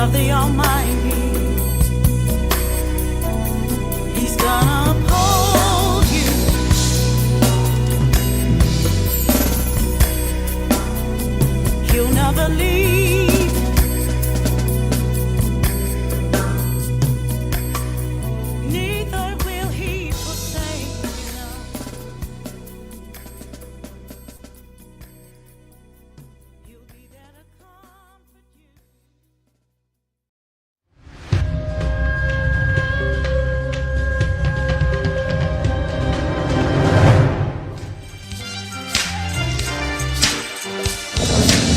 of the Almighty. He's gonna uphold you. He'll never leave. Neither will he forsake you. He'll be there to comfort you.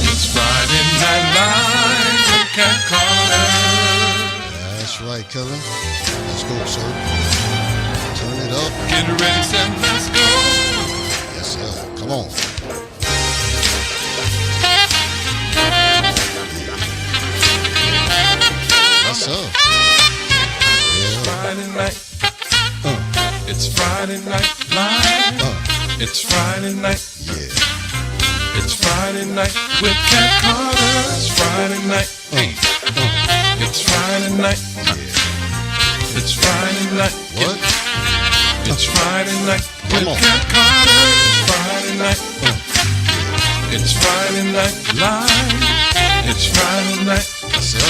It's Friday Night Live with Cat Carter. That's right, Kevin. Let's go, sir. Turn it up. Get ready, set, let's go. Yes, sir. Come on. Yes, sir. Yeah. Friday night. It's Friday Night Live. It's Friday night. Yeah. It's Friday night with Cat Carter. It's Friday night. It's Friday night. It's Friday night. What? It's Friday night with Come on. Cat Carter. It's Friday night. It's Friday Night Live. It's Friday night. Yes, sir.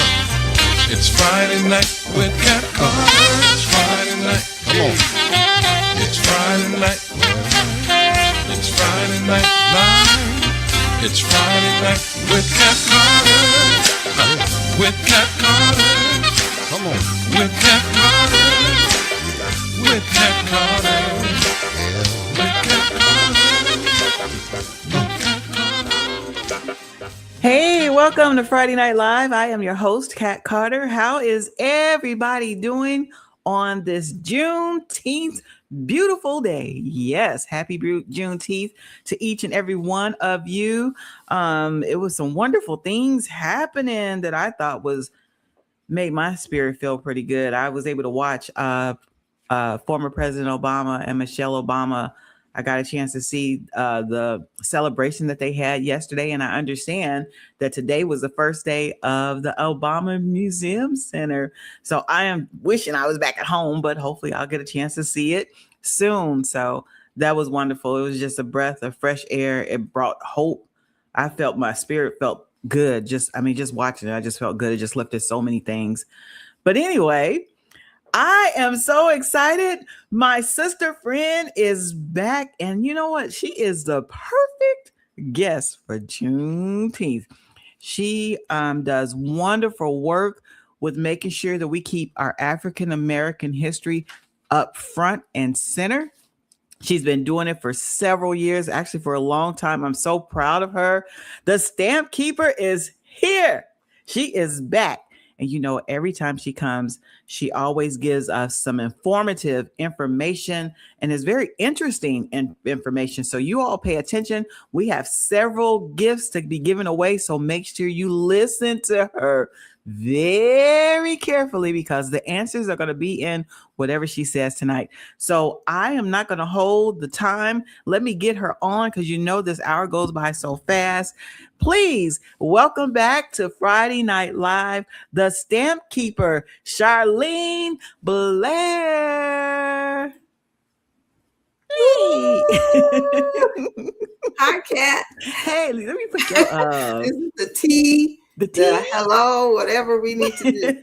It's Friday night with Cat Carter. It's Friday night. Come on. It's Friday night. It's Friday Night Live. It's Friday night with Cat Carter. With Cat Carter. Come on. With Cat Carter. With Cat Carter. Yeah. With Cat Carter. Hey, welcome to Friday Night Live. I am your host, Kat Carter. How is everybody doing on this Juneteenth beautiful day? Yes, happy Juneteenth to each and every one of you. It was some wonderful things happening that I thought made my spirit feel pretty good. I was able to watch former President Obama and Michelle Obama. I got a chance to see the celebration that they had yesterday, and I understand that today was the first day of the Obama Museum Center. So I am wishing I was back at home, but hopefully I'll get a chance to see it soon. So that was wonderful. It was just a breath of fresh air. It brought hope. I felt my spirit felt good. Just watching it, I just felt good. It just lifted so many things. But anyway, I am so excited. My sister friend is back, and you know what? She is the perfect guest for Juneteenth. She does wonderful work with making sure that we keep our African American history up front and center. She's been doing it for several years, actually for a long time. I'm so proud of her. The Stampkeeper is here. She is back. And you know, every time she comes, she always gives us some informative information and is very interesting information. So you all pay attention. We have several gifts to be given away. So make sure you listen to her very carefully because the answers are going to be in whatever she says tonight. So I am not going to hold the time. Let me get her on because you know this hour goes by so fast. Please welcome back to Friday Night Live, the Stampkeeper, Charlene Blair. Hey. Hi, Kat. Hey, let me put your This is the tea, the the hello, whatever we need to do.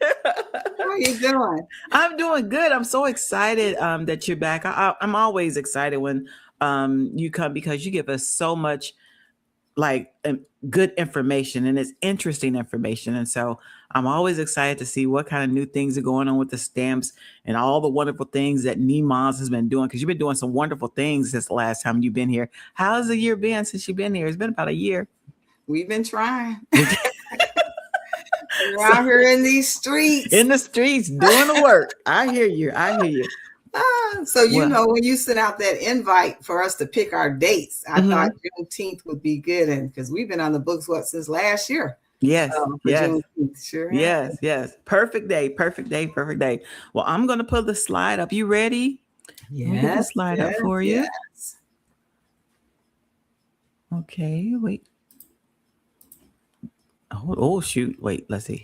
How are you doing? I'm doing good. I'm so excited that you're back. I'm always excited when you come because you give us so much good information, and it's interesting information. And so I'm always excited to see what kind of new things are going on with the stamps and all the wonderful things that Nemons has been doing, because you've been doing some wonderful things since the last time you've been here. How's the year been since you've been here? It's been about a year. We've been trying. We're out here in these streets. In the streets doing the work. I hear you. So you know, when you sent out that invite for us to pick our dates, I thought Juneteenth would be good, and because we've been on the books since last year. Yes. Sure. Yes. Perfect day. Well, I'm gonna put the slide up. You ready? Yes. The slide up for you. Yes. Okay. Wait. Oh shoot. Wait. Let's see.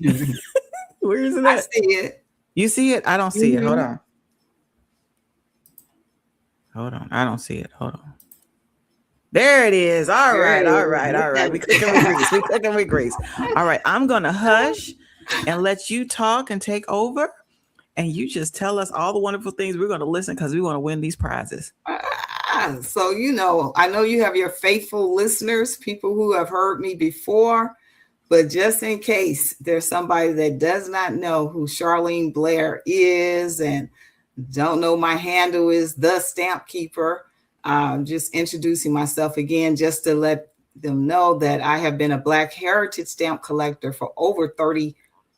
Where is it I at? see it. You see it? I don't see it. Hold Mhm. on. Hold on. I don't see it. Hold on. There it is. All There right. it All is. right. All right. We Look at cooking with grease. We cooking with grease. All right. I'm gonna hush and let you talk and take over. And you just tell us all the wonderful things we're gonna listen because we want to win these prizes. So, I know you have your faithful listeners, people who have heard me before, but just in case there's somebody that does not know who Charlene Blair is and don't know, my handle is the Stampkeeper. Just introducing myself again, just to let them know that I have been a Black heritage stamp collector for over 30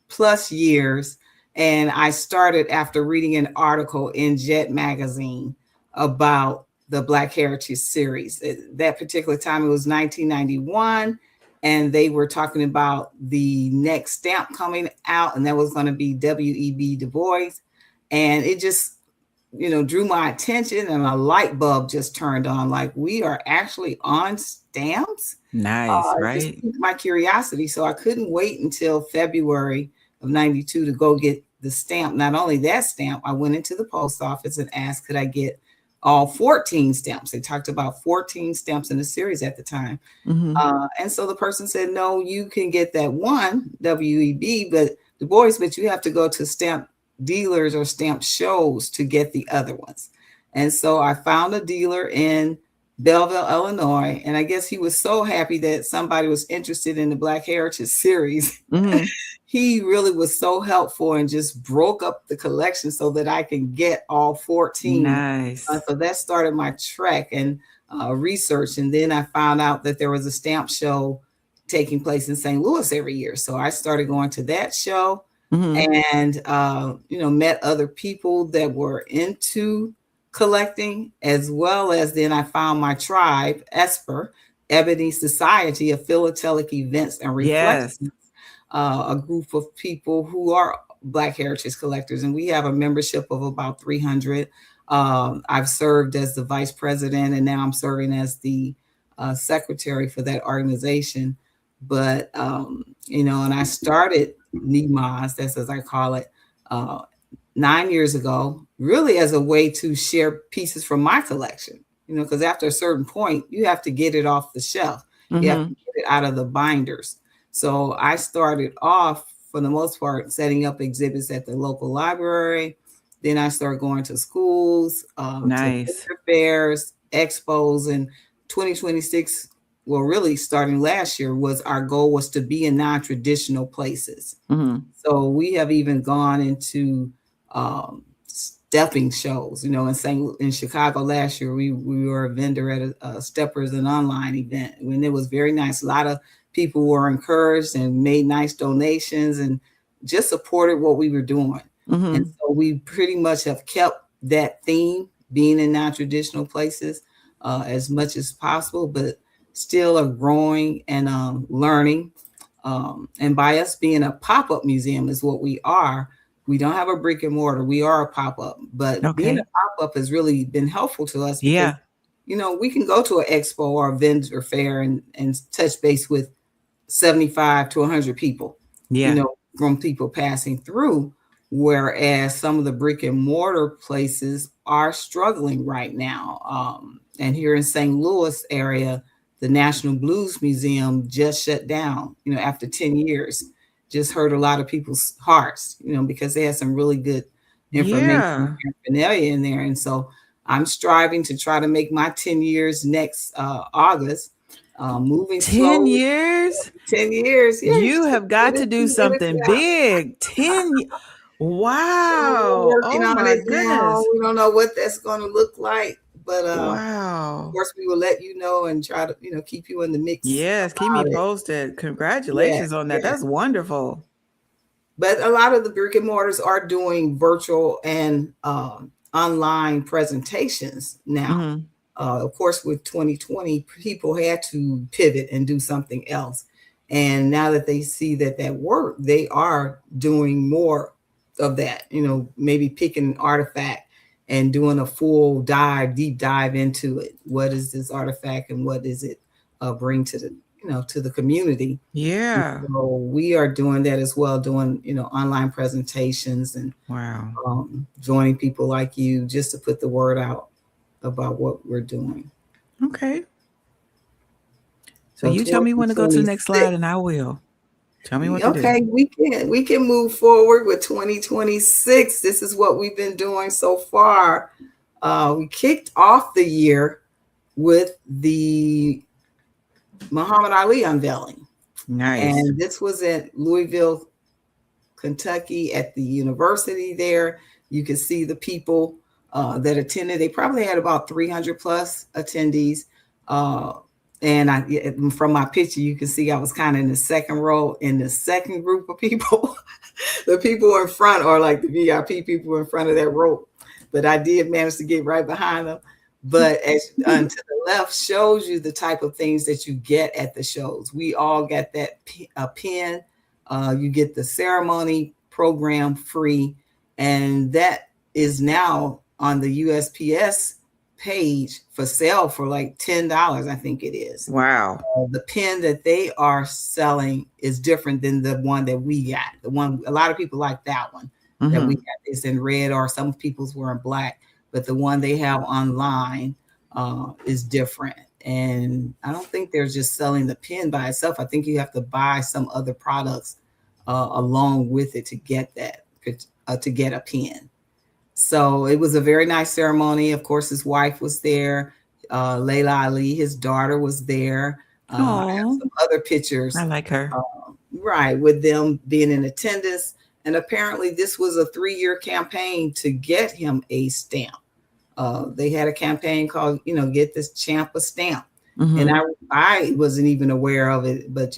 plus years. And I started after reading an article in Jet magazine about the Black Heritage series. At that particular time, it was 1991, and they were talking about the next stamp coming out, and that was going to be W.E.B. Du Bois. And it just, drew my attention, and a light bulb just turned on. Like, we are actually on stamps. Nice, It right? just piqued my curiosity. So I couldn't wait until February of 92 to go get the stamp. Not only that stamp, I went into the post office and asked, could I get all 14 stamps? They talked about 14 stamps in the series at the time. Mhm. And so the person said, no, you can get that one, W.E.B., but Du Bois, but you have to go to stamp dealers or stamp shows to get the other ones. And so I found a dealer in Belleville, Illinois, and I guess he was so happy that somebody was interested in the Black Heritage series. Mhm. He really was so helpful and just broke up the collection so that I can get all 14. Nice. So that started my trek and research. And then I found out that there was a stamp show taking place in St. Louis every year. So I started going to that show. And, met other people that were into collecting, as well as then I found my tribe, ESPER, Ebony Society of Philatelic Events and Reflections, Yes. a group of people who are Black heritage collectors. And we have a membership of about 300. I've served as the vice president, and now I'm serving as the secretary for that organization. But, and I started NEMAS, that's as I call it, 9 years ago, really as a way to share pieces from my collection, because after a certain point, you have to get it off the shelf. You have to get it out of the binders. So I started off, for the most part, setting up exhibits at the local library. Then I started going to schools, Nice. to fairs, expos, and 2026. Well, really starting last year our goal was to be in non-traditional places. So we have even gone into stepping shows, in Chicago last year, we were a vendor at a Steppers and Online event, when it was very nice. A lot of people were encouraged and made nice donations and just supported what we were doing. And so we pretty much have kept that theme, being in non-traditional places, as much as possible, but still are growing and learning. And by us being a pop-up museum is what we are. We don't have a brick and mortar. We are a pop-up, but being a pop-up has really been helpful to us because, we can go to an expo or a vendor fair and touch base with 75 to 100 people, from people passing through. Whereas some of the brick and mortar places are struggling right now. And here in St. Louis area, the National Blues Museum just shut down, after 10 years. Just hurt a lot of people's hearts, because they had some really good information paraphernalia in there. And so I'm striving to try to make my 10 years next August. Moving 10 slowly. years? 10 years. Yes. You have got to do something big. 10 Wow. We're working on my it now. goodness. We don't know what that's going to look like, but wow. Of course we will let you know and try to, keep you in the mix. Yes, keep me posted. Congratulations on that. Yeah. That's wonderful. But a lot of the brick and mortars are doing virtual and online presentations now. Of course, with 2020, people had to pivot and do something else. And now that they see that worked, they are doing more of that, maybe picking an artifact and doing a full deep dive into it. What is this artifact and what does it bring to the to the community. Yeah. And so we are doing that as well, doing, online presentations and Wow. joining people like you just to put the word out about what we're doing. Okay. So you tell me when to go to the next slide and I will. Tell me what to do. Okay, we can move forward with 2026. This is what we've been doing so far. We kicked off the year with the Muhammad Ali unveiling. Nice. And this was at Louisville, Kentucky at the university there. You can see the people that attended. They probably had about 300 plus attendees. And from my picture, you can see I was kind of in the second row in the second group of people. The people in front are like the VIP people in front of that rope. But I did manage to get right behind them. But as to the left shows you the type of things that you get at the shows. We all got that a pin. You get the ceremony program free. And that is now on the USPS page for sale for like $10, I think it is. Wow. The pen that they are selling is different than the one that we got. The one, a lot of people like that one that we got is in red, or some people's were in black, but the one they have online is different. And I don't think they're just selling the pen by itself. I think you have to buy some other products along with it to get that, to get a pen. So it was a very nice ceremony. Of course, his wife was there. Layla Ali, his daughter, was there. I have some other pictures. I like her. Right, with them being in attendance. And apparently this was a 3-year campaign to get him a stamp. They had a campaign called, get this champ a stamp. And I wasn't even aware of it, but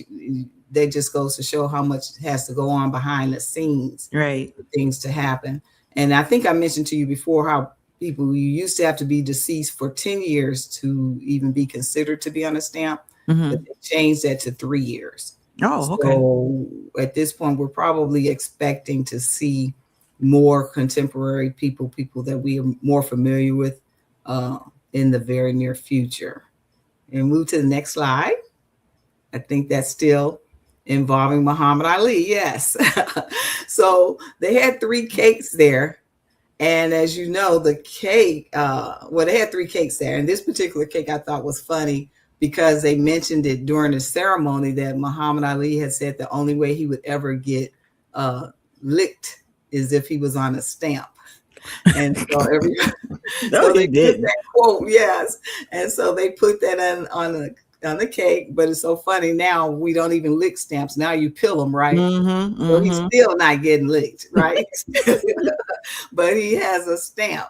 that just goes to show how much has to go on behind the scenes, right, for things to happen. And I think I mentioned to you before how you used to have to be deceased for 10 years to even be considered to be on a stamp, but they changed that to 3 years. Oh, okay. So at this point, we're probably expecting to see more contemporary people that we are more familiar with in the very near future. And move to the next slide. I think that's still involving Muhammad Ali. Yes. So they had 3 cakes there. And as you know, the cake, they had 3 cakes there. And this particular cake I thought was funny because they mentioned it during the ceremony that Muhammad Ali had said the only way he would ever get licked is if he was on a stamp. And so they did that quote, yes. And so they put that on the cake, but it's so funny now we don't even lick stamps. Now you peel them, right? So he's still not getting licked, right? But he has a stamp.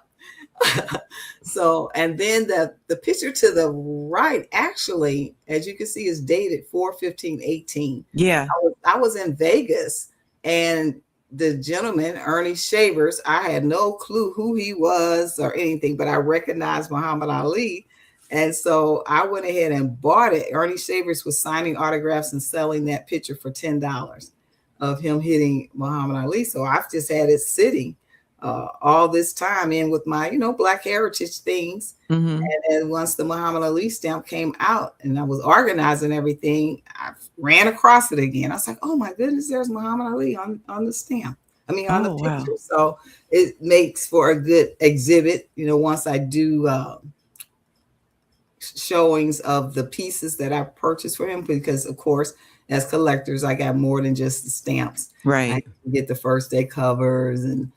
So, and then the picture to the right, actually, as you can see, is dated 4/15/18. Yeah. I was in Vegas, and the gentleman, Ernie Shavers, I had no clue who he was or anything, but I recognized Muhammad Ali. And so I went ahead and bought it. Ernie Shavers was signing autographs and selling that picture for $10 of him hitting Muhammad Ali. So I've just had it sitting all this time in with my, Black heritage things. And then once the Muhammad Ali stamp came out and I was organizing everything, I ran across it again. I was like, oh my goodness, there's Muhammad Ali on the stamp. I mean, on the picture. Wow. So it makes for a good exhibit, once I do showings of the pieces that I purchased for him, because of course, as collectors, I got more than just the stamps. Right. I can get the first day covers and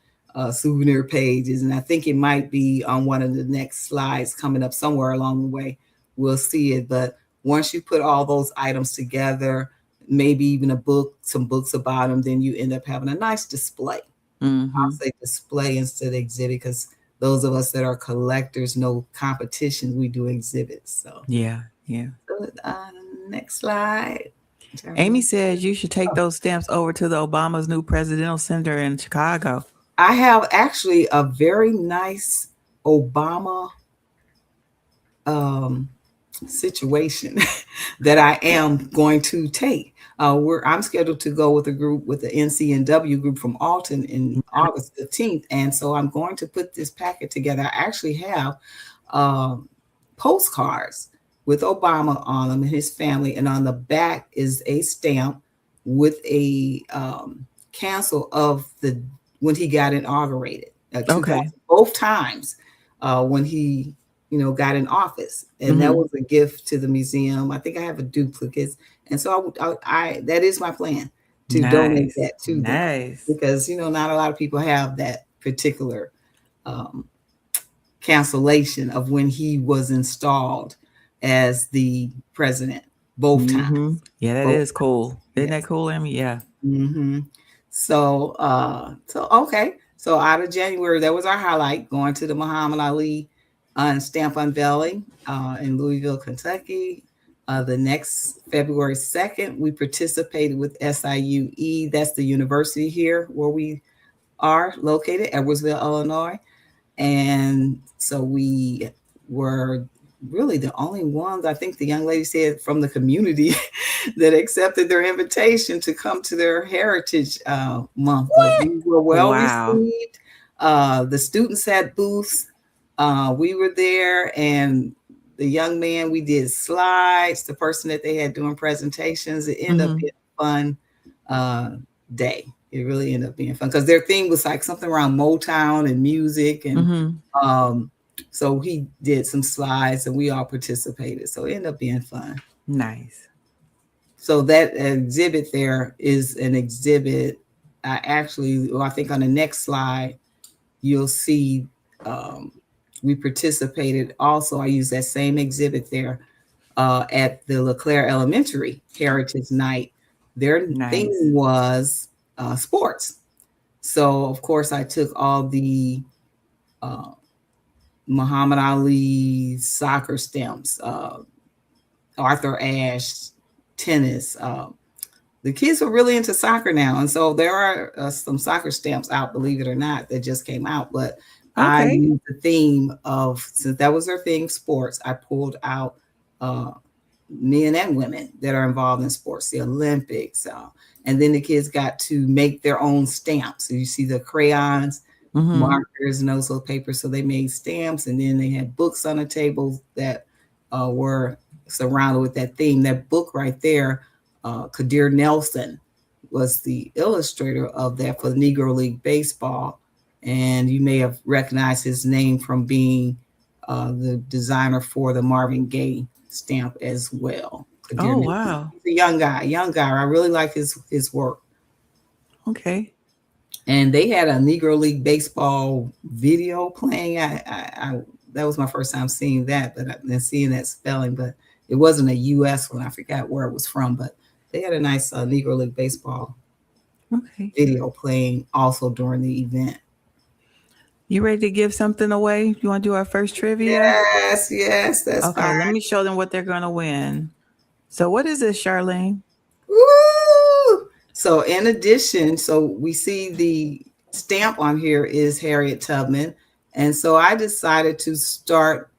souvenir pages. And I think it might be on one of the next slides coming up somewhere along the way. We'll see it. But once you put all those items together, maybe even some books about them, then you end up having a nice display. I'll say display instead of exhibit, because those of us that are collectors know competition, we do exhibits. So yeah. Next slide. Amy says you should take those stamps over to the Obama's new presidential center in Chicago. I have actually a very nice Obama situation that I am going to take. I'm scheduled to go with a group, with the NCNW group from Alton in August 15th. And so I'm going to put this packet together. I actually have postcards with Obama on them and his family. And on the back is a stamp with a cancel of when he got inaugurated. Both times when he, got in office. And that was a gift to the museum. I think I have a duplicate. And so I that is my plan to donate that to them, because, not a lot of people have that particular cancellation of when he was installed as the president both times. Yeah, that is cool. Isn't that cool, Emmy? Yeah. So okay. So out of January, that was our highlight, going to the Muhammad Ali stamp unveiling in Louisville, Kentucky. The next February 2nd, we participated with SIUE. That's the university here where we are located, Edwardsville, Illinois. And so we were really the only ones, I think the young lady said, from the community that accepted their invitation to come to their Heritage Month. We were well received. The students had booths. We were there, and the young man, we did slides, the person that they had doing presentations. It ended up being a fun day. It really ended up being fun because their theme was like something around Motown and music. And so he did some slides and we all participated. So it ended up being fun. Nice. So that exhibit there is an exhibit. I think on the next slide, you'll see we participated. Also, I used that same exhibit there at the LeClaire Elementary Heritage Night. Their theme was sports. So, of course, I took all the Muhammad Ali soccer stamps, Arthur Ashe tennis. The kids are really into soccer now. And so there are some soccer stamps out, believe it or not, that just came out. But I used the theme of, since that was their theme, sports, I pulled out men and women that are involved in sports, the Olympics. And then the kids got to make their own stamps. So you see the crayons, markers, and those little papers. So they made stamps, and then they had books on the table that were surrounded with that theme. That book right there, Kadir Nelson was the illustrator of that for the Negro League Baseball. And you may have recognized his name from being the designer for the Marvin Gaye stamp as well. Kadir Nelson. Wow. He's a young guy. I really like his work. Okay. And they had a Negro League Baseball video playing. I that was my first time seeing that, but I've been seeing that spelling, but it wasn't a US one. I forgot where it was from, but they had a nice Negro League Baseball video playing also during the event. You ready to give something away? You want to do our first trivia? Yes, that's fine. Let me show them what they're going to win. So what is this, Charlene? Woo! So in addition, so we see the stamp on here is Harriet Tubman. And so I decided to start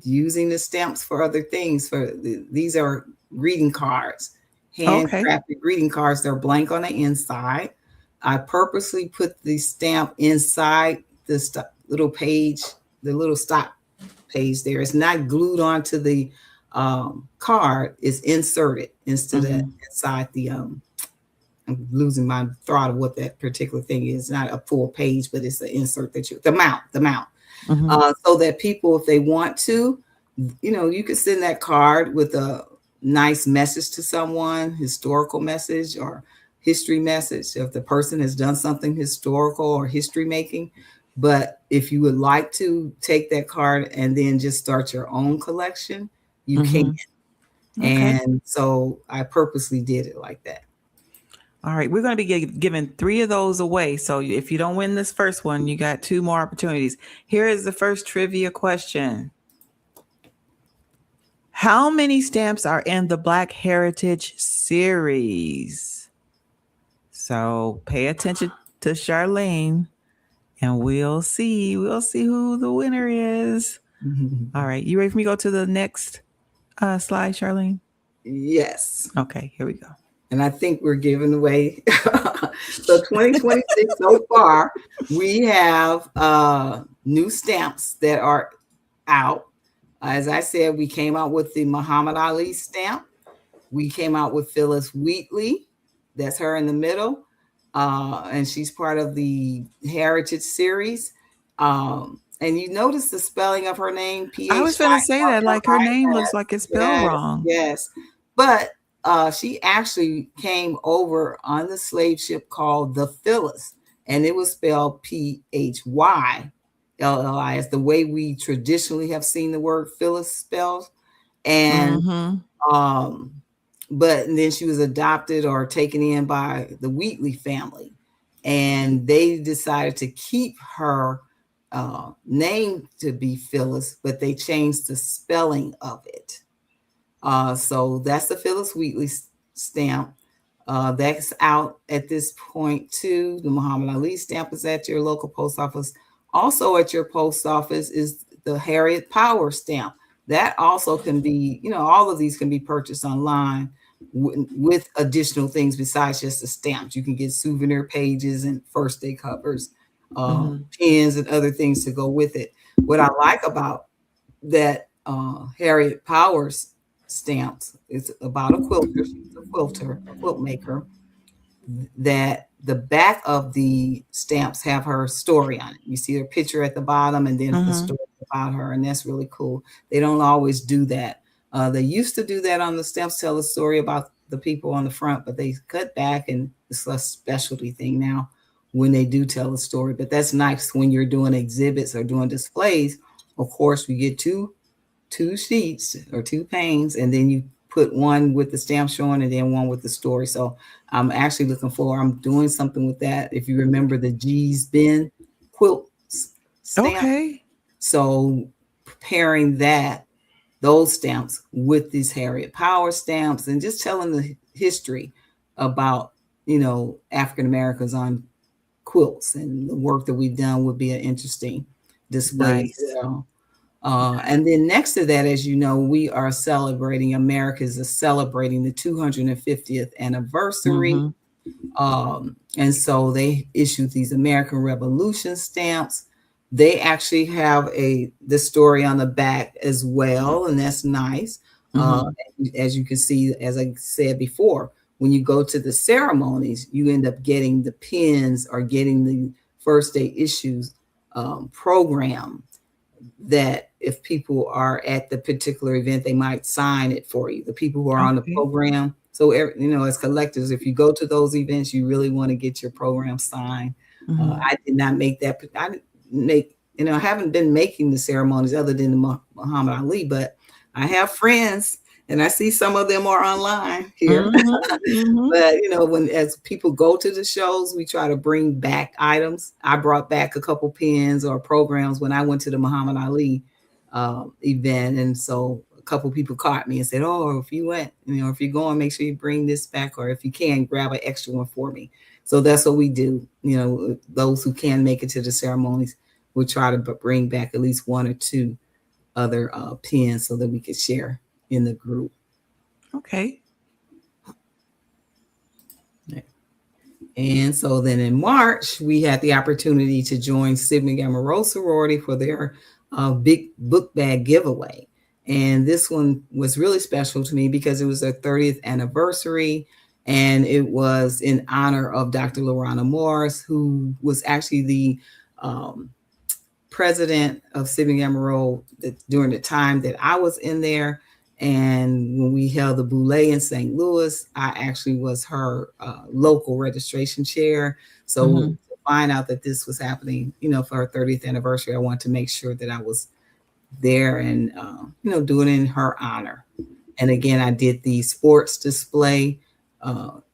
using the stamps for other things. These are greeting cards, handcrafted greeting cards. They're blank on the inside. I purposely put the stamp inside this little page, the little stop page there. It's not glued onto the card. It's inserted instead of inside the I'm losing my thought of what that particular thing is. Not a full page, but it's the insert that the mount. So that people, if they want to, you could send that card with a nice message to someone, historical message or history message, if the person has done something historical or history making. But if you would like to take that card and then just start your own collection, you can. And so I purposely did it like that. All right, we're going to be giving 3 of those away. So if you don't win this first one, you got 2 more opportunities. Here is the first trivia question. How many stamps are in the Black Heritage series? So pay attention to Charlene and we'll see who the winner is. All right, you ready for me to go to the next slide, Charlene? Yes. Okay, here we go. And I think we're giving away. So 2026 so far, we have new stamps that are out. As I said, we came out with the Muhammad Ali stamp. We came out with Phyllis Wheatley. That's her in the middle. And she's part of the Heritage series. And you notice the spelling of her name, P-H-I. I was going to say that, like her name looks like it's spelled wrong. Yes. But she actually came over on the slave ship called the Phyllis, and it was spelled P-H-Y-L-L-I, the way we traditionally have seen the word Phyllis spelled. And but then she was adopted or taken in by the Wheatley family, and they decided to keep her name to be Phyllis, but they changed the spelling of it. So that's the Phyllis Wheatley stamp. That's out at this point too. The Muhammad Ali stamp is at your local post office. Also at your post office is the Harriet Power stamp. That also can be, all of these can be purchased online with additional things besides just the stamps. You can get souvenir pages and first day covers, pins and other things to go with it. What I like about that Harriet Powers stamps, it's about a quilter. She's a quilter, a quilt maker, that the back of the stamps have her story on it. You see her picture at the bottom and then the story about her, and that's really cool. They don't always do that. They used to do that on the stamps, tell a story about the people on the front, but they cut back, and it's a specialty thing now when they do tell a story. But that's nice when you're doing exhibits or doing displays. Of course, we get two sheets or two panes, and then you put one with the stamp showing and then one with the story. So I'm actually looking forward. I'm doing something with that. If you remember the G's Bin quilt stamp. Okay. So preparing those stamps with these Harriet Power stamps and just telling the history about, African Americans on quilts and the work that we've done would be an interesting display. Nice. And then next to that, as you know, we are celebrating, America's celebrating the 250th anniversary. And so they issued these American Revolution stamps. They actually have the story on the back as well, and that's nice. As you can see, as I said before, when you go to the ceremonies, you end up getting the pins or getting the first day issues program that if people are at the particular event, they might sign it for you, the people who are on the program. So, as collectors, if you go to those events, you really want to get your program signed. I did not make that. I haven't been making the ceremonies other than the Muhammad Ali, but I have friends and I see some of them are online here. But, as people go to the shows, we try to bring back items. I brought back a couple pins or programs when I went to the Muhammad Ali event. And so a couple people caught me and said, oh, if you went, if you're going, make sure you bring this back, or if you can, grab an extra one for me. So that's what we do. Those who can make it to the ceremonies, we'll try to bring back at least one or two other pins so that we could share in the group. Okay. And so then in March, we had the opportunity to join Sigma Gamma Rho sorority for their big book bag giveaway. And this one was really special to me because it was their 30th anniversary. And it was in honor of Dr. Lorana Morris, who was actually the president of Sigma Gamma Rho during the time that I was in there. And when we held the Boule in St. Louis, I actually was her local registration chair. So to find out that this was happening, for her 30th anniversary, I wanted to make sure that I was there and, doing it in her honor. And again, I did the sports display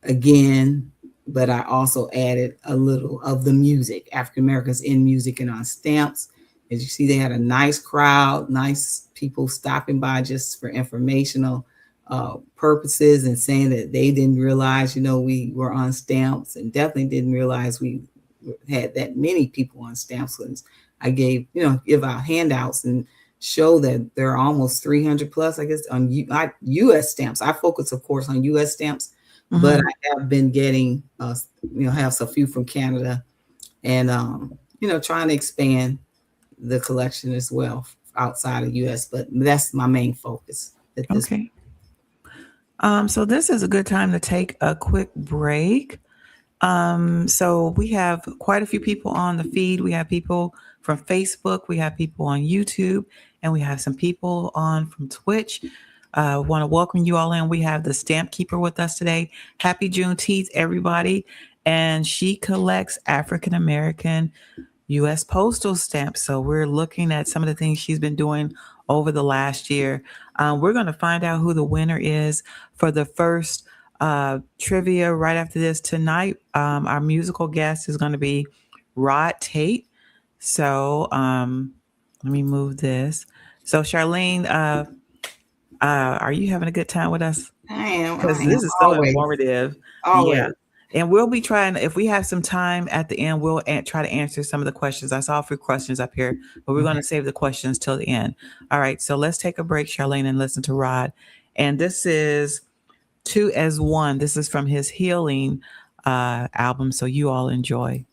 again, but I also added a little of the music, African Americans in music and on stamps. As you see, they had a nice crowd, nice people stopping by just for informational purposes and saying that they didn't realize, we were on stamps, and definitely didn't realize we had that many people on stamps. And I give out handouts and show that there are almost 300 plus, I guess, on U.S. stamps. I focus, of course, on U.S. stamps, but I have been getting, have a few from Canada and, trying to expand the collection as well outside of U.S., but that's my main focus at this point. Okay. So this is a good time to take a quick break. So we have quite a few people on the feed. We have people from Facebook, we have people on YouTube, and we have some people on from Twitch. Want to welcome you all in. We have the Stampkeeper with us today. Happy Juneteenth, everybody. And she collects African American U.S. postal stamps. So we're looking at some of the things she's been doing over the last year. We're going to find out who the winner is for the first trivia right after this tonight. Our musical guest is going to be Tate. So let me move this. So Charlene, are you having a good time with us? I am. Because this is so informative. Always. Yeah. And we'll be trying, if we have some time at the end, we'll try to answer some of the questions. I saw a few questions up here, but we're going to save the questions till the end. All right. So let's take a break, Charlene, and listen to Rod. And this is 2 as 1. This is from his Healing album. So you all enjoy.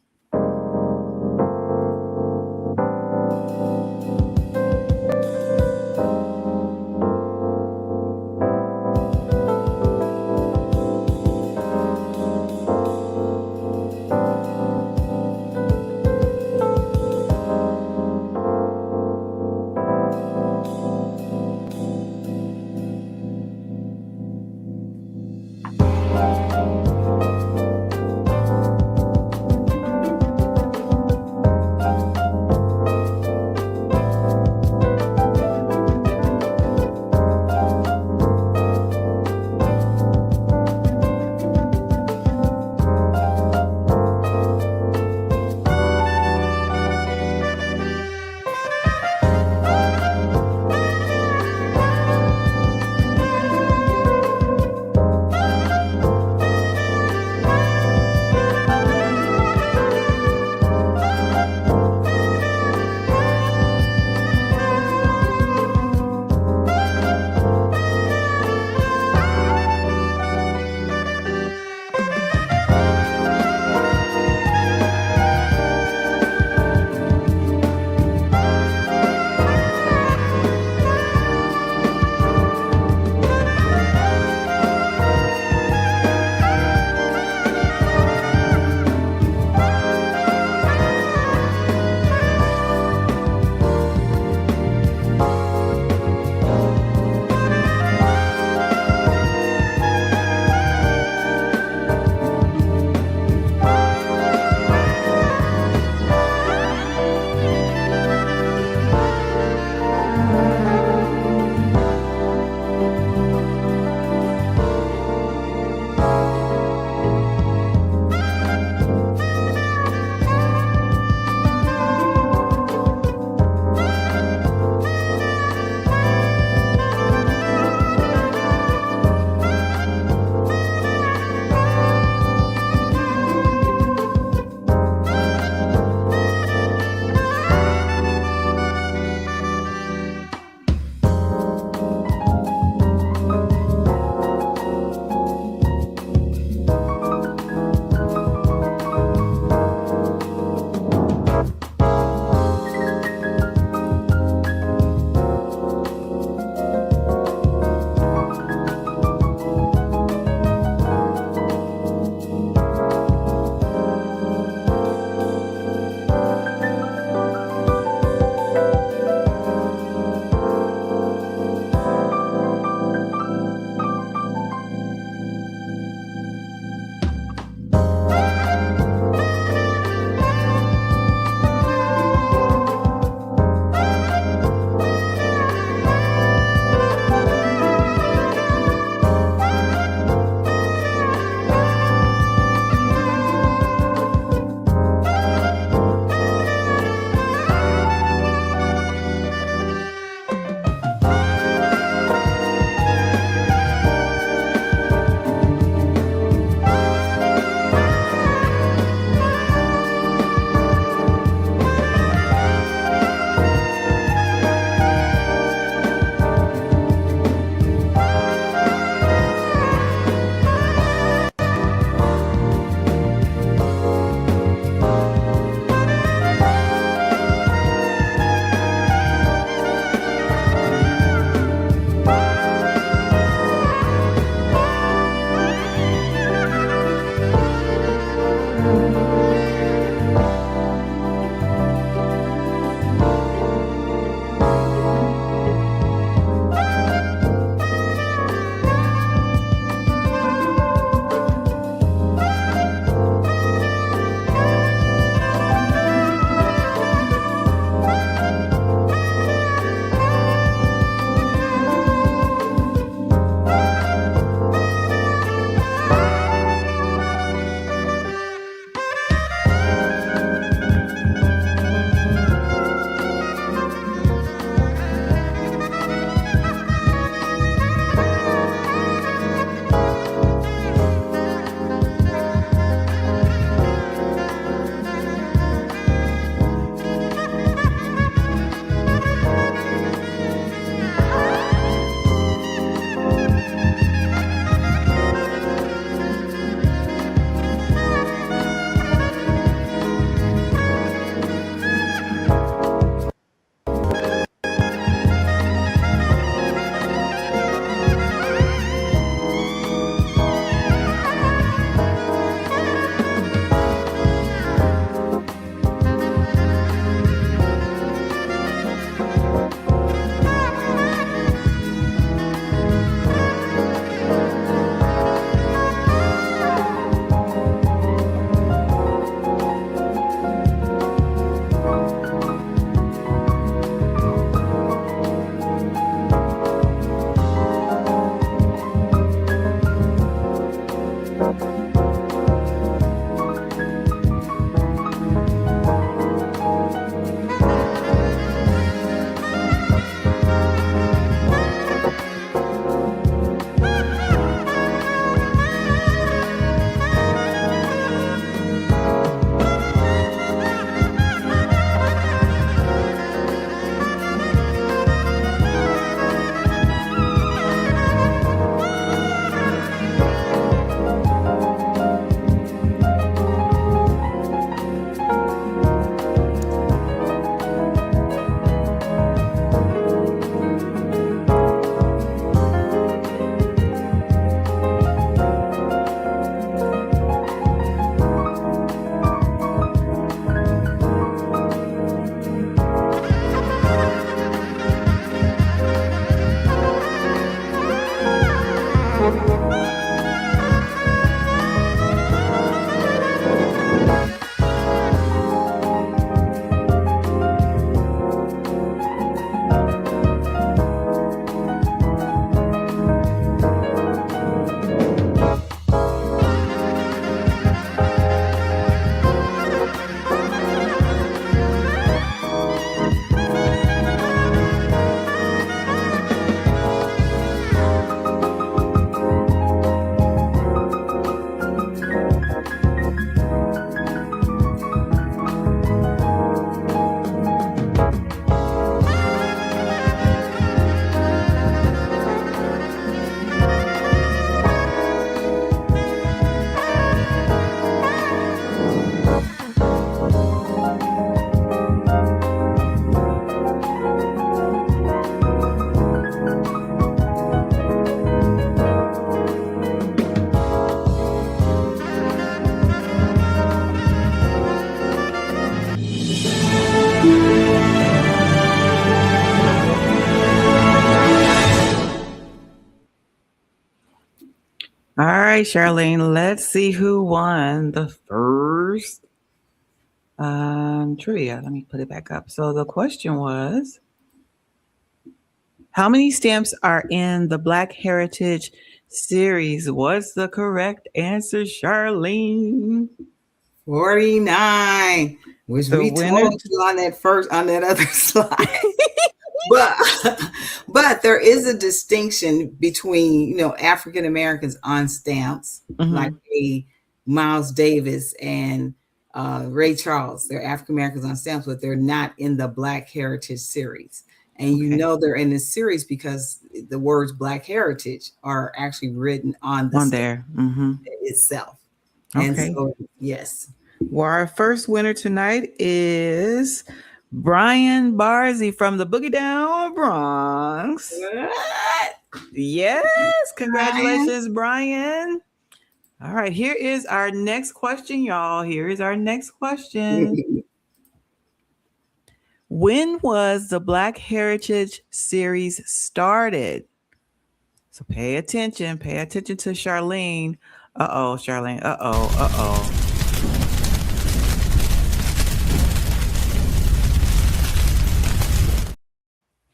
All right, Charlene, let's see who won the first trivia. Let me put it back up. So the question was, how many stamps are in the Black Heritage series? What's the correct answer, Charlene? 49, which The we winner. told you on that other slide. but there is a distinction between African Americans on stamps, like a Miles Davis and Ray Charles. They're African Americans on stamps, but they're not in the Black Heritage series. And they're in this series because the words Black Heritage are actually written on the there itself. Okay. And so, yes. Well, our first winner tonight is Brian Barzy from the Boogie Down Bronx. What? Yes, congratulations, Brian. All right, here is our next question, y'all. Here is our next question. When was the Black Heritage series started? So pay attention to Charlene. Charlene.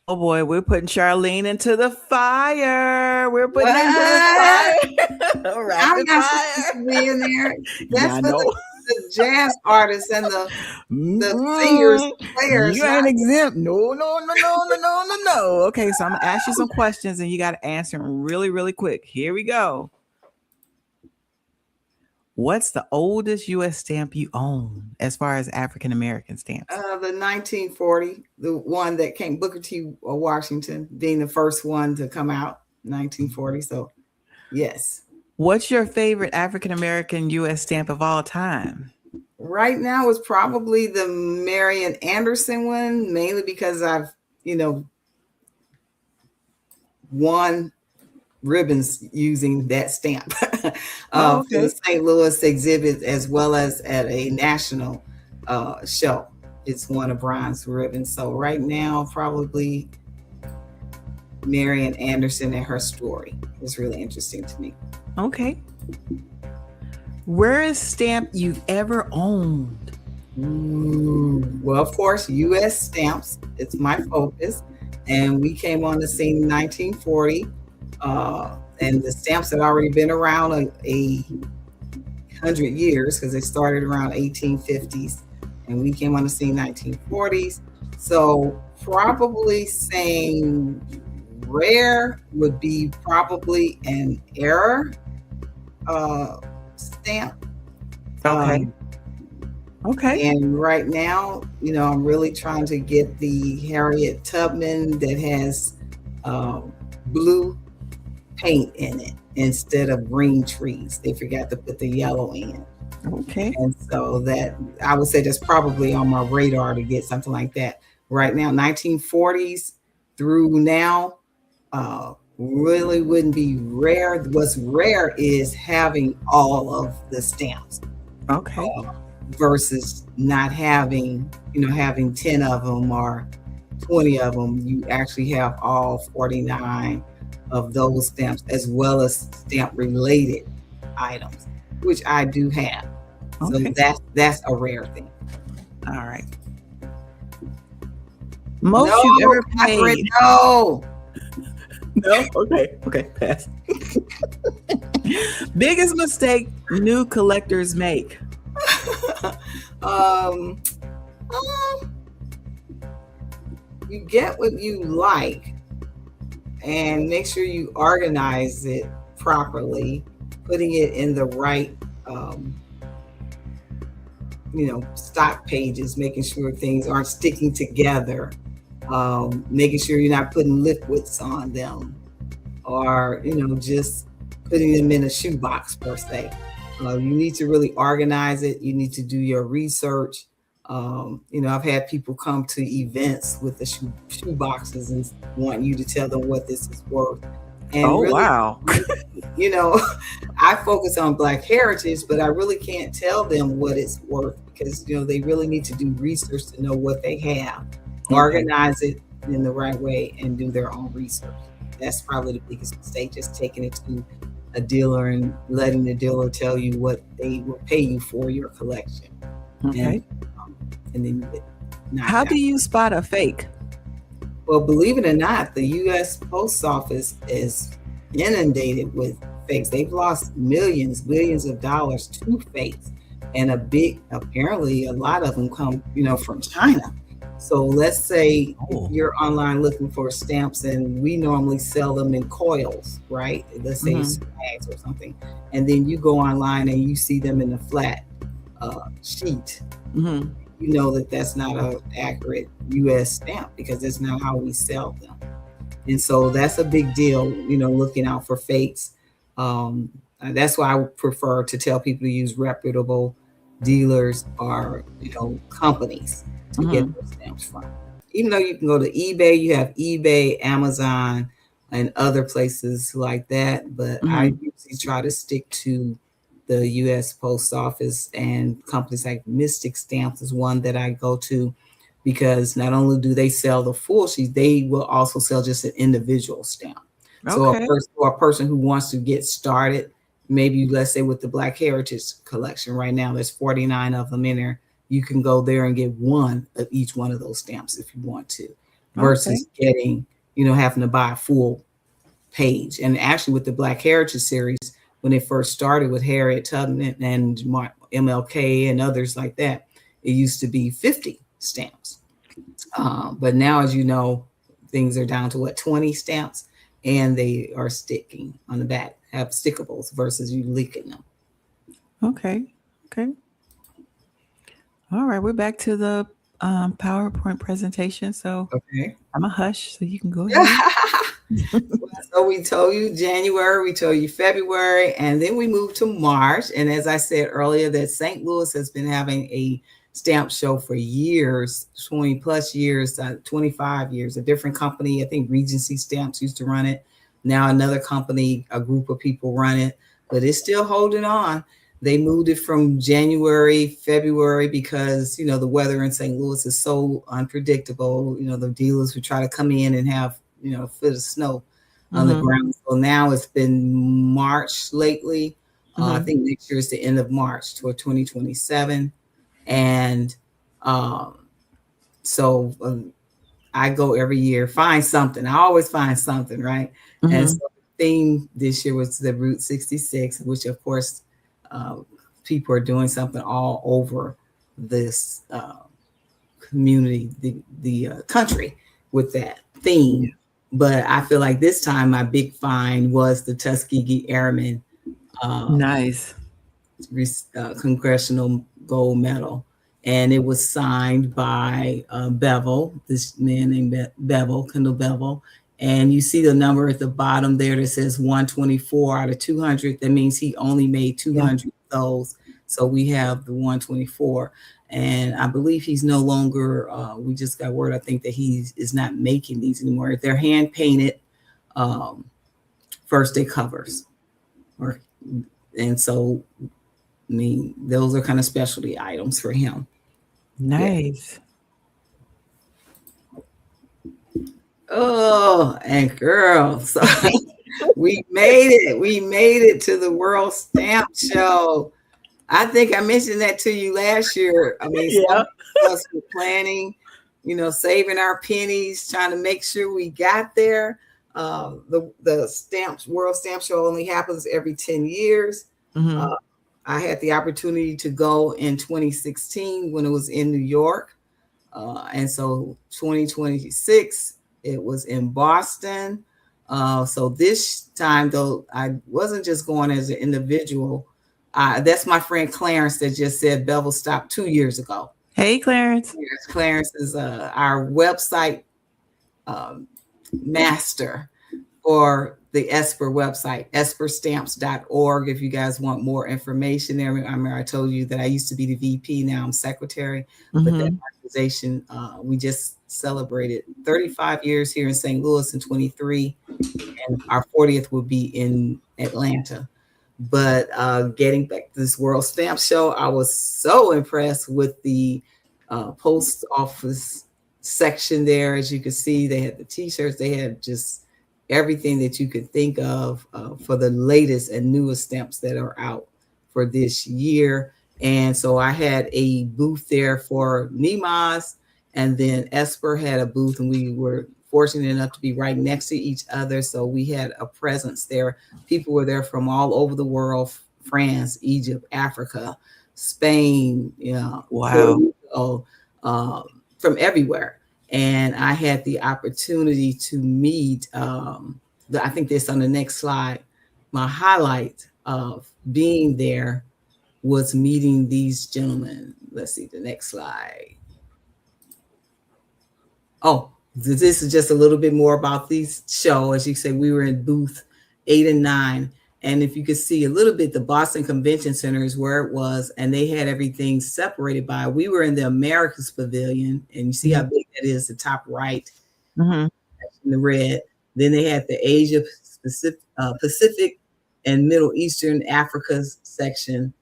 Oh boy, we're putting Charlene into the fire. We're putting her into the fire. Rapid fire. To be in there. That's for the jazz artists and the singers, players. You ain't exempt. No. Okay, so I'm gonna ask you some questions and you got to answer them really, really quick. Here we go. What's the oldest U.S. stamp you own as far as African American stamps? The 1940, the one that came, Booker T. Washington being the first one to come out, 1940. So, yes. What's your favorite African American U.S. stamp of all time? Right now is probably the Marian Anderson one, mainly because I've, won ribbons using that stamp for the St. Louis exhibit as well as at a national show. It's won a bronze ribbon. So right now, probably Marian Anderson and her story is really interesting to me. Okay. Rarest stamp you've ever owned? Well, of course, U.S. stamps. It's my focus. And we came on the scene in 1940. And the stamps had already been around a 100 years because they started around 1850s. And we came on the scene 1940s. So probably saying rare would be probably an error stamp. Okay. And right now, I'm really trying to get the Harriet Tubman that has blue paint in it instead of green trees. They forgot to put the yellow in. Okay. And so that, I would say that's probably on my radar to get something like that. Right now, 1940s through now, really wouldn't be rare. What's rare is having all of the stamps. Okay. Versus not having, having 10 of them or 20 of them. You actually have all 49 of those stamps as well as stamp related items, which I do have. Okay. So that's a rare thing. All right. Most you've ever paid. No. Okay. Pass. Biggest mistake new collectors make? You get what you like and make sure you organize it properly, putting it in the right stock pages, making sure things aren't sticking together, making sure you're not putting liquids on them or just putting them in a shoebox per se. You need to really organize it. You need to do your research. I've had people come to events with the shoe boxes and want you to tell them what this is worth. And wow. I focus on Black heritage, but I really can't tell them what it's worth because, they really need to do research to know what they have, organize it in the right way and do their own research. That's probably the biggest mistake, just taking it to a dealer and letting the dealer tell you what they will pay you for your collection. Okay. And then How do you spot a fake? Well, believe it or not, the U.S. Post Office is inundated with fakes. They've lost billions of dollars to fakes, and apparently a lot of them come, from China. So let's say you're online looking for stamps, and we normally sell them in coils, right? Let's say swags or something, and then you go online and you see them in a flat sheet. You know that's not an accurate U.S. stamp because that's not how we sell them. And so that's a big deal, looking out for fakes. That's why I prefer to tell people to use reputable dealers or, companies to get those stamps from. Even though you can go to eBay, you have eBay, Amazon, and other places like that. But I usually try to stick to the U.S. Post Office, and companies like Mystic Stamps is one that I go to, because not only do they sell the full sheet, they will also sell just an individual stamp. So a person who wants to get started, maybe let's say with the Black Heritage Collection right now, there's 49 of them in there. You can go there and get one of each one of those stamps if you want to, versus getting, having to buy a full page. And actually with the Black Heritage series, when it first started with Harriet Tubman and MLK and others like that, it used to be 50 stamps. But now, as you know, things are down to 20 stamps, and they are sticking on the back, have stickables versus you leaking them. Okay. All right, we're back to the PowerPoint presentation. So I'm a hush, so you can go ahead. So we told you January, we told you February, and then we moved to March. And as I said earlier, that St. Louis has been having a stamp show for years, 20 plus years, 25 years. A different company, I think Regency Stamps used to run it. Now another company, a group of people run it, but it's still holding on. They moved it from January, February, because, the weather in St. Louis is so unpredictable. The dealers would try to come in and have, a foot of snow on the ground. So now it's been March lately. I think next year is the end of March toward 2027. And so I go every year, find something. I always find something, right? And so the theme this year was the Route 66, which of course people are doing something all over this community, the country with that theme. But I feel like this time my big find was the Tuskegee Airmen Nice Congressional Gold Medal. And it was signed by Bevel, this man named Bevel, Kendall Bevel. And you see the number at the bottom there that says 124 out of 200. That means he only made 200 of those. So we have the 124. And I believe he's no longer, we just got word, I think, that he is not making these anymore. They're hand painted first day covers. And so, I mean, those are kind of specialty items for him. Nice. Yeah. Oh, and girl, so we made it. We made it to the World Stamp Show. I think I mentioned that to you last year. I mean, some of us were planning, saving our pennies, trying to make sure we got there. The World Stamp Show only happens every 10 years. I had the opportunity to go in 2016 when it was in New York. And so 2026, it was in Boston. So this time, though, I wasn't just going as an individual. That's my friend Clarence that just said Bevel stopped 2 years ago. Hey, Clarence. Yes, Clarence is our website master for the Esper website, esperstamps.org. If you guys want more information there, I remember I told you that I used to be the VP, now I'm secretary. But that organization, we just celebrated 35 years here in St. Louis in 23, and our 40th will be in Atlanta. But getting back to this World Stamp Show, I was so impressed with the post office section there. As you can see, they had the t-shirts, they had just everything that you could think of for the latest and newest stamps that are out for this year. And so I had a booth there for Nemas, and then Esper had a booth, and we were fortunate enough to be right next to each other. So we had a presence there. People were there from all over the world, France, Egypt, Africa, Spain, wow, from everywhere. And I had the opportunity to meet, I think this on the next slide, my highlight of being there was meeting these gentlemen. Let's see the next slide. Oh, this is just a little bit more about these show. As you say, we were in booth 8 and 9. And if you could see a little bit, the Boston Convention Center is where it was, and they had everything separated by, we were in the Americas Pavilion, and you see how big that is, the top right, in the red. Then they had the Asia Pacific and Middle Eastern Africa section,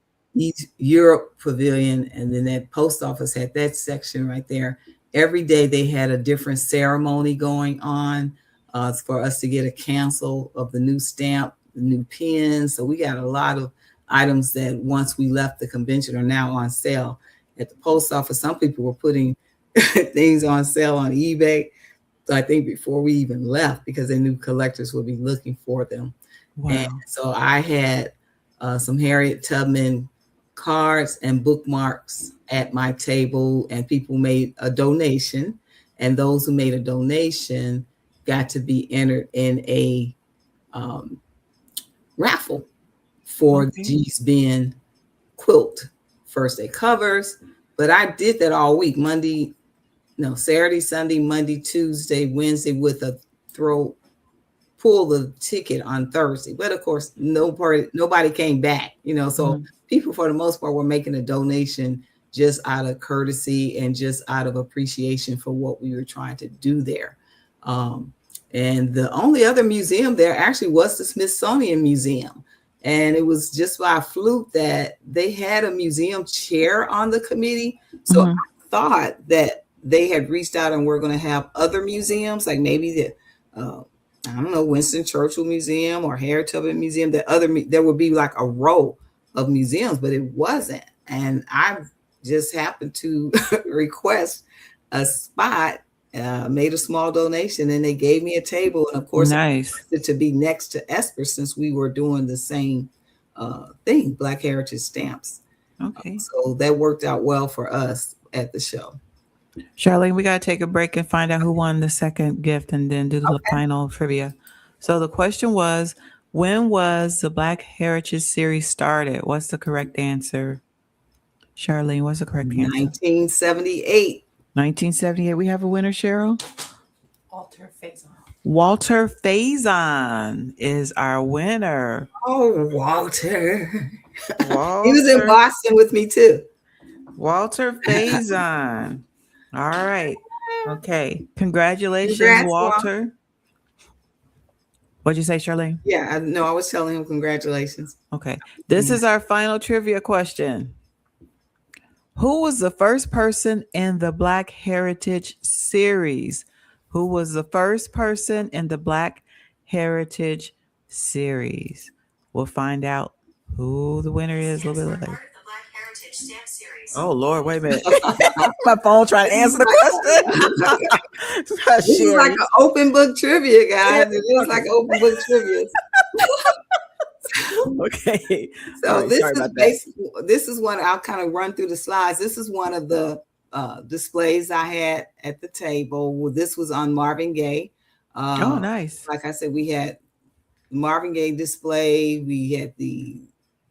Europe Pavilion, and then that post office had that section right there. Every day they had a different ceremony going on for us to get a cancel of the new stamp, the new pins. So we got a lot of items that once we left the convention are now on sale at the post office. Some people were putting things on sale on eBay, so I think before we even left, because they knew collectors would be looking for them. Wow. And so I had some Harriet Tubman cards and bookmarks at my table, and people made a donation, and those who made a donation got to be entered in a raffle for the G's Ben quilt first day covers. But I did that all week, Saturday, Sunday, Monday, Tuesday, Wednesday, with a pull the ticket on Thursday. But of course, nobody came back, so people for the most part were making a donation just out of courtesy and just out of appreciation for what we were trying to do there. And the only other museum there actually was the Smithsonian Museum. And it was just by fluke that they had a museum chair on the committee. So I thought that they had reached out and we're going to have other museums, like maybe the Winston Churchill Museum or Harriet Tubman Museum, there would be like a row of museums, but it wasn't. And I just happened to request a spot, made a small donation, and they gave me a table. And of course, nice to be next to Esper, since we were doing the same thing, Black Heritage stamps. Okay. So that worked out well for us at the show. Charlene, we got to take a break and find out who won the second gift and then do the final trivia. So the question was, when was the Black Heritage Series started? What's the correct answer? Charlene, what's the correct answer? 1978. 1978. We have a winner, Cheryl? Walter Faison is our winner. Oh, Walter. He was in Boston with me too. Walter Faison. All right. Okay. Congratulations, Walter. What'd you say, Charlene? Yeah, I was telling him congratulations. Okay. This is our final trivia question. Who was the first person in the Black Heritage Series? Who was the first person in the Black Heritage Series? We'll find out who the winner is a little bit later. Oh, Lord, wait a minute. My phone trying to answer the question. This is like an open book trivia, guys. It is like open book trivia. Okay. So this is one, I'll kind of run through the slides. This is one of the displays I had at the table. Well, this was on Marvin Gaye. Oh, nice. Like I said, we had Marvin Gaye display. We had the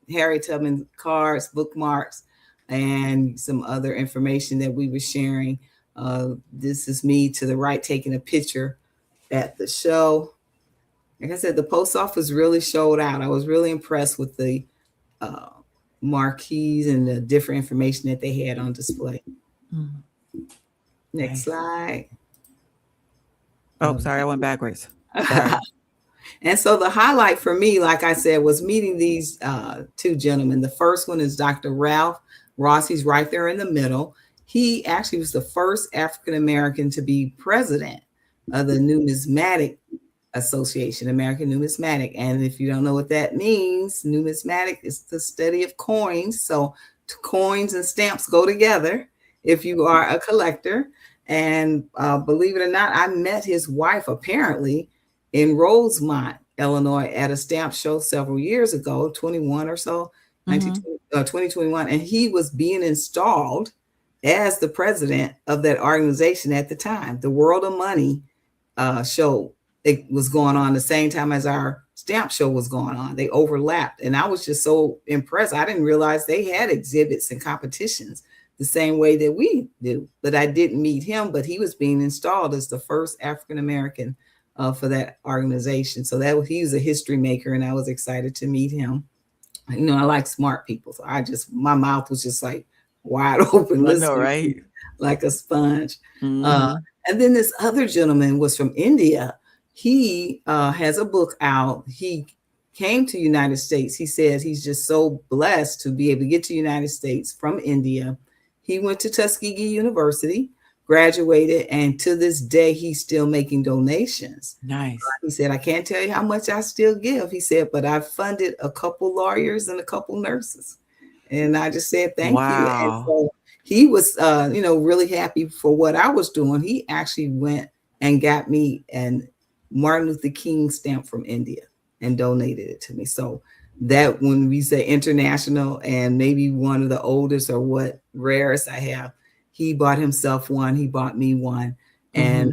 Harriet Tubman cards, bookmarks, and some other information that we were sharing. This is me to the right taking a picture at the show. Like I said, the post office really showed out. I was really impressed with the marquees and the different information that they had on display. Next slide. Oh, sorry, I went backwards. And so the highlight for me, like I said, was meeting these two gentlemen. The first one is Dr. Ralph Ross. He's right there in the middle. He actually was the first African-American to be president of the Numismatic Association, American Numismatic. And if you don't know what that means, numismatic is the study of coins. So coins and stamps go together if you are a collector. And believe it or not, I met his wife apparently in Rosemont, Illinois at a stamp show several years ago, 21 or so, 2021. And he was being installed as the president of that organization at the time. The World of Money show, it was going on the same time as our stamp show was going on. They overlapped. And I was just so impressed. I didn't realize they had exhibits and competitions the same way that we do. But I didn't meet him, but he was being installed as the first African-American for that organization. So he was a history maker, and I was excited to meet him. You know, I like smart people. So my mouth was just like wide open. I know, right? Like a sponge. And then this other gentleman was from India. He has a book out. He came to United States. He said he's just so blessed to be able to get to United States from India. He went to Tuskegee University, graduated, and to this day, he's still making donations. Nice. He said, I can't tell you how much I still give. He said, but I've funded a couple lawyers and a couple nurses. And I just said, thank you. And so he was, really happy for what I was doing. He actually went and got me an Martin Luther King stamp from India and donated it to me. So that when we say international and maybe one of the oldest or what rarest I have, he bought himself one, he bought me one, and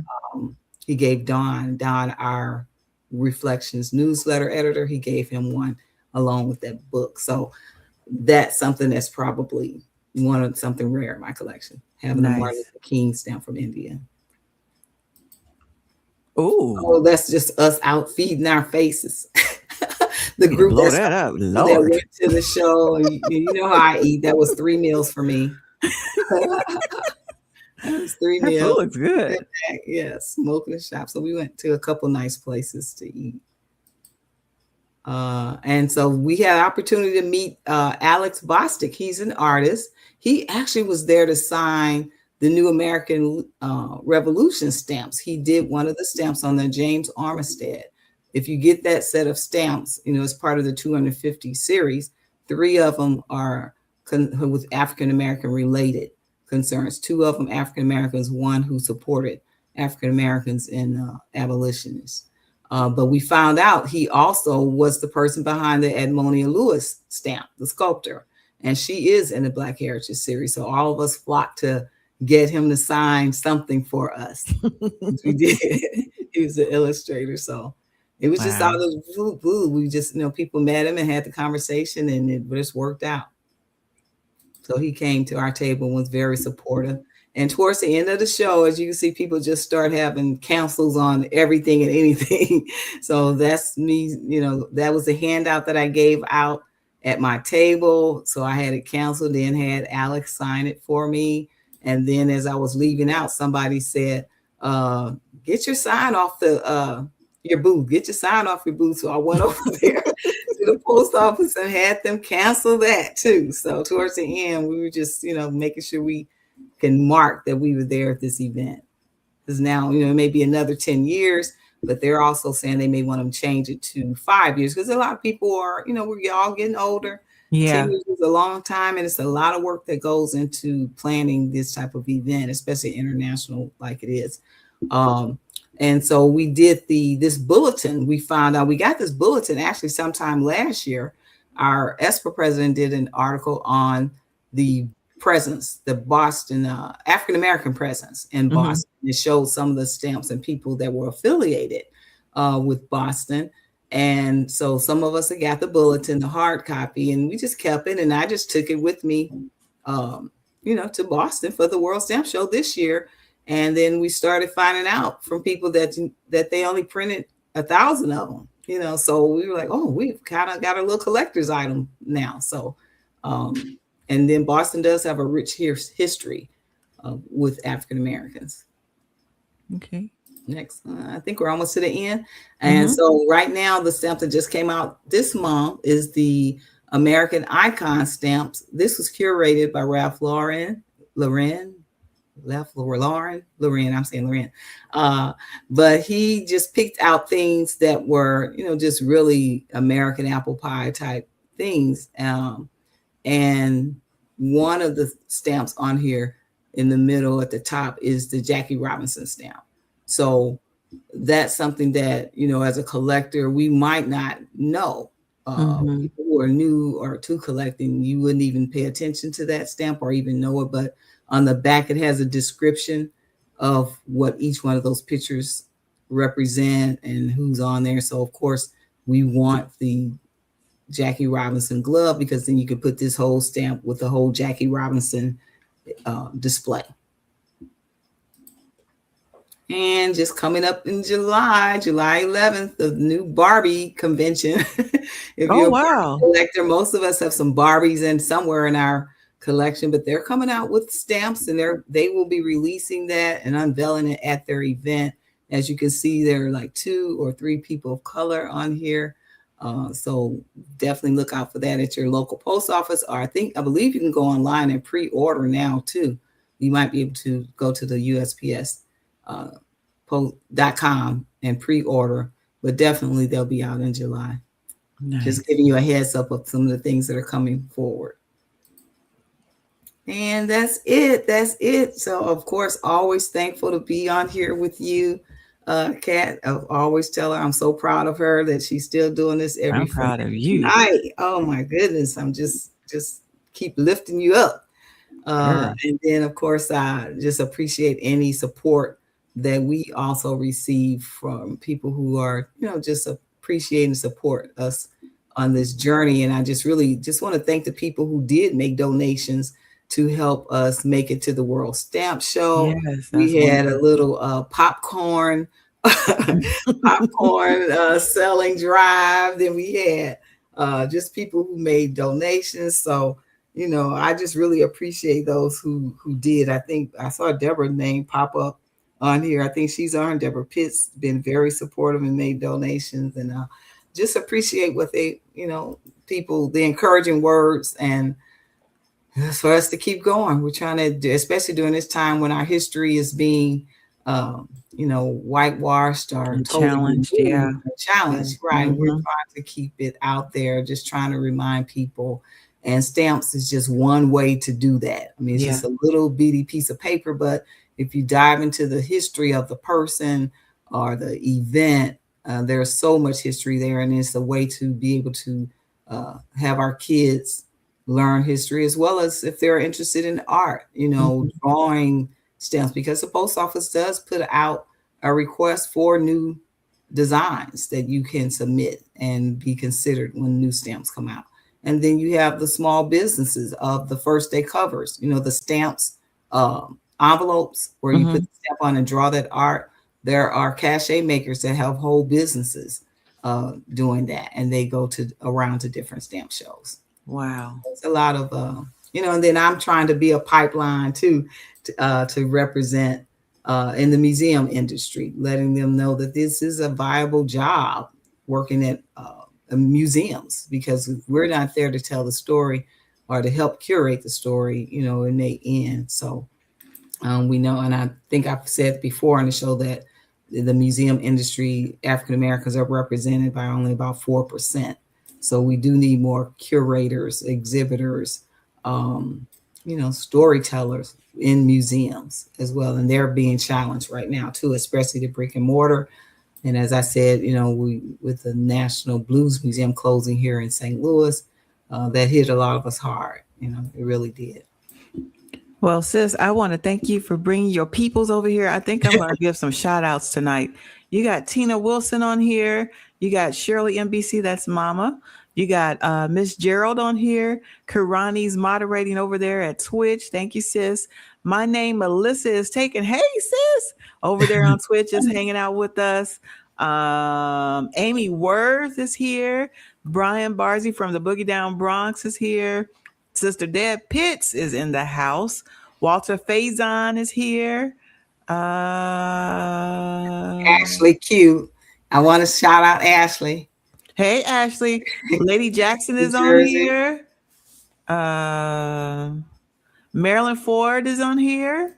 he gave Don, our Reflections newsletter editor, he gave him one along with that book. So that's something that's probably something rare in my collection, having a Martin Luther King stamp from India. Oh, that's just us out feeding our faces. The group that went to the show, you know how I eat. That was 3 meals for me. That was 3 meals. That looks good. Yeah, smoking the shop. So we went to a couple nice places to eat. And so we had an opportunity to meet Alex Bostic. He's an artist. He actually was there to sign the New American Revolution stamps. He did one of the stamps on the James Armistead. If you get that set of stamps, as part of the 250 series, 3 of them are with African-American related concerns. 2 of them African-Americans, 1 who supported African-Americans in abolitionists. But we found out he also was the person behind the Edmonia Lewis stamp, the sculptor. And she is in the Black Heritage series. So all of us flocked to get him to sign something for us. We did. He was the illustrator. So it was just all this boo. We just, people met him and had the conversation, and it just worked out. So he came to our table and was very supportive. And towards the end of the show, as you can see, people just start having councils on everything and anything. So that's me, that was a handout that I gave out at my table. So I had it canceled, then had Alex sign it for me. And then as I was leaving out, somebody said, get your sign off your booth. Get your sign off your booth. So I went over there to the post office and had them cancel that too. So towards the end, we were just, making sure we can mark that we were there at this event. Because now, it may be another 10 years, but they're also saying they may want to change it to 5 years because a lot of people are, we're all getting older. Yeah. 10 years is a long time, and it's a lot of work that goes into planning this type of event, especially international like it is. And so we did this bulletin. We found out we got this bulletin actually sometime last year. Our ESPA president did an article on the presence, the Boston African-American presence in Boston. It showed some of the stamps and people that were affiliated with Boston. And so some of us had got the bulletin, the hard copy, and we just kept it. And I just took it with me, to Boston for the World Stamp Show this year. And then we started finding out from people that they only printed 1,000 of them, so we were like, oh, we've kind of got a little collector's item now. So, and then Boston does have a rich history with African-Americans. Okay. Next, I think we're almost to the end. And so right now, the stamp that just came out this month is the American Icon stamps. This was curated by Ralph Lauren. Lauren, I'm saying Lauren. But he just picked out things that were, just really American apple pie type things. And one of the stamps on here in the middle at the top is the Jackie Robinson stamp. So that's something that, as a collector, we might not know. People who are new or to collecting, you wouldn't even pay attention to that stamp or even know it. But on the back, it has a description of what each one of those pictures represent and who's on there. So, of course, we want the Jackie Robinson glove, because then you could put this whole stamp with the whole Jackie Robinson display. And just coming up in July 11th, the new Barbie convention. If you're a Barbie collector, most of us have some Barbies in somewhere in our collection, but they're coming out with stamps, and they will be releasing that and unveiling it at their event. As you can see, there are like 2 or 3 people of color on here. So definitely look out for that at your local post office, or I believe you can go online and pre-order now too. You might be able to go to the USPS.com and pre-order, but definitely they'll be out in July. Nice. Just giving you a heads up of some of the things that are coming forward. And that's it. So of course, always thankful to be on here with you. Kat, I always tell her I'm so proud of her that she's still doing this every I'm proud of you. night. Oh my goodness. I'm just keep lifting you up. And then of course, I just appreciate any support that we also receive from people who are, just appreciate and support us on this journey. And I just really want to thank the people who did make donations to help us make it to the World Stamp Show. Yes, we had a little popcorn selling drive. Then we had just people who made donations. So, I just really appreciate those who did. I think I saw Deborah's name pop up on here. I think she's on. Deborah Pitt's been very supportive and made donations, and just appreciate what they, people, the encouraging words, and for us to keep going. We're trying to do, especially during this time when our history is being, whitewashed or challenged. Challenged, right? We're trying to keep it out there, just trying to remind people. And stamps is just one way to do that. I mean, it's just a little bitty piece of paper, but if you dive into the history of the person or the event, there's so much history there, and it's a way to be able to have our kids learn history, as well as if they're interested in art, drawing stamps, because the post office does put out a request for new designs that you can submit and be considered when new stamps come out. And then you have the small businesses of the first day covers, the stamps, envelopes where you put the stamp on and draw that art. There are cachet makers that have whole businesses doing that, and they go around to different stamp shows. Wow. It's a lot of, and then I'm trying to be a pipeline too, to represent in the museum industry, letting them know that this is a viable job working at museums, because we're not there to tell the story or to help curate the story, it may end. So we know, and I think I've said before on the show that the museum industry, African Americans are represented by only about 4%. So we do need more curators, exhibitors, storytellers in museums as well. And they're being challenged right now too, especially the brick and mortar. And as I said, with the National Blues Museum closing here in St. Louis, that hit a lot of us hard. It really did. Well, sis, I want to thank you for bringing your peoples over here. I think I'm going to give some shout outs tonight. You got Tina Wilson on here. You got Shirley NBC, that's Mama. You got Miss Gerald on here. Karani's moderating over there at Twitch. Thank you, sis. My name, Melissa, is taken. Hey, sis, over there on Twitch, just hanging out with us. Amy Worth is here. Brian Barzy from the Boogie Down Bronx is here. Sister Deb Pitts is in the house. Walter Faison is here. Ashley Q. I want to shout out Ashley. Hey, Ashley. Lady Jackson is on here. Marilyn Ford is on here.